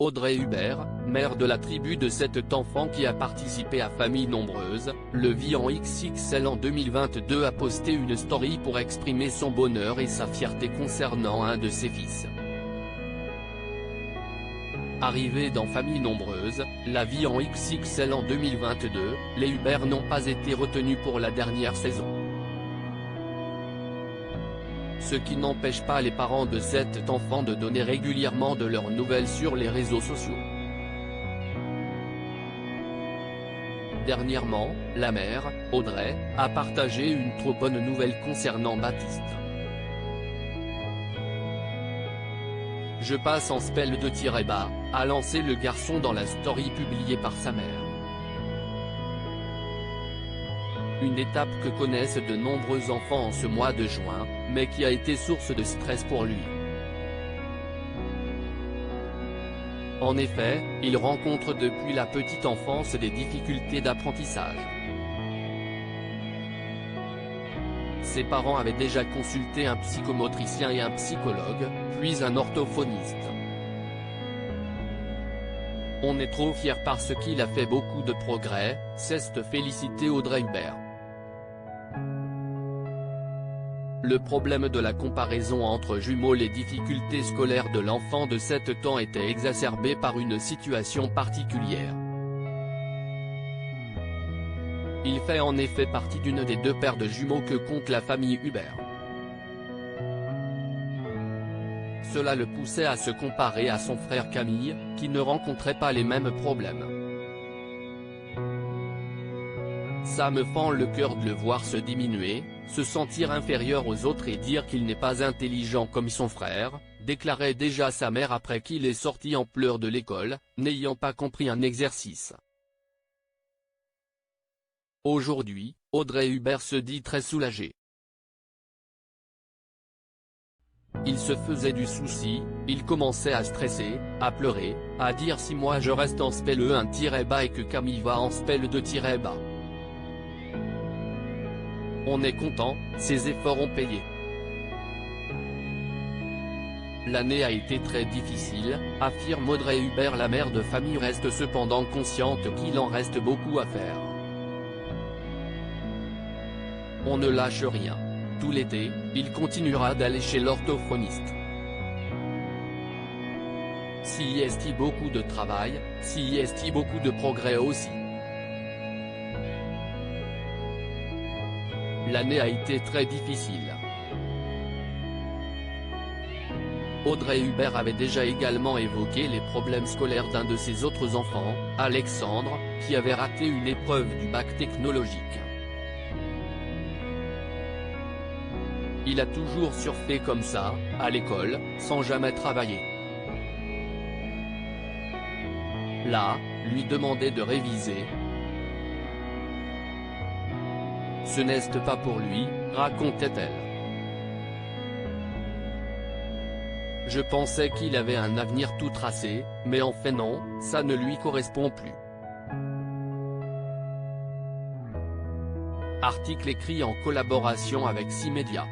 Audrey Hubert, mère de la tribu de 7 enfants qui a participé à Famille Nombreuse, le vit en XXL en 2022 a posté une story pour exprimer son bonheur et sa fierté concernant un de ses fils. Arrivés dans Famille Nombreuse, la vie en XXL en 2022, les Hubert n'ont pas été retenus pour la dernière saison. Ce qui n'empêche pas les parents de 7 enfants de donner régulièrement de leurs nouvelles sur les réseaux sociaux. Dernièrement, la mère, Audrey, a partagé une trop bonne nouvelle concernant Baptiste. Je passe en spell de _bas, a lancé le garçon dans la story publiée par sa mère. Une étape que connaissent de nombreux enfants en ce mois de juin, mais qui a été source de stress pour lui. En effet, il rencontre depuis la petite enfance des difficultés d'apprentissage. Ses parents avaient déjà consulté un psychomotricien et un psychologue, puis un orthophoniste. On est trop fiers parce qu'il a fait beaucoup de progrès, s'est félicité Audrey Hubert. Le problème de la comparaison entre jumeaux. Les difficultés scolaires de l'enfant de 7 ans étaient exacerbées par une situation particulière. Il fait en effet partie d'une des 2 paires de jumeaux que compte la famille Hubert. Cela le poussait à se comparer à son frère Camille, qui ne rencontrait pas les mêmes problèmes. Ça me fend le cœur de le voir se diminuer, se sentir inférieur aux autres et dire qu'il n'est pas intelligent comme son frère, déclarait déjà sa mère après qu'il est sorti en pleurs de l'école, n'ayant pas compris un exercice. Aujourd'hui, Audrey Hubert se dit très soulagée. Il se faisait du souci, il commençait à stresser, à pleurer, à dire si moi je reste en spell E1-bas et que Camille va en spell 2-bas. On est content, ses efforts ont payé. L'année a été très difficile, affirme Audrey Hubert. La mère de famille reste cependant consciente qu'il en reste beaucoup à faire. On ne lâche rien. Tout l'été, il continuera d'aller chez l'orthophoniste. S'il y a beaucoup de travail, s'il y a beaucoup de progrès aussi. L'année a été très difficile. Audrey Hubert avait déjà également évoqué les problèmes scolaires d'un de ses autres enfants, Alexandre, qui avait raté une épreuve du bac technologique. Il a toujours surfé comme ça, à l'école, sans jamais travailler. Là, lui demandait de réviser. Ce n'est pas pour lui, racontait-elle. Je pensais qu'il avait un avenir tout tracé, mais en fait non, ça ne lui correspond plus. Article écrit en collaboration avec 6 médias.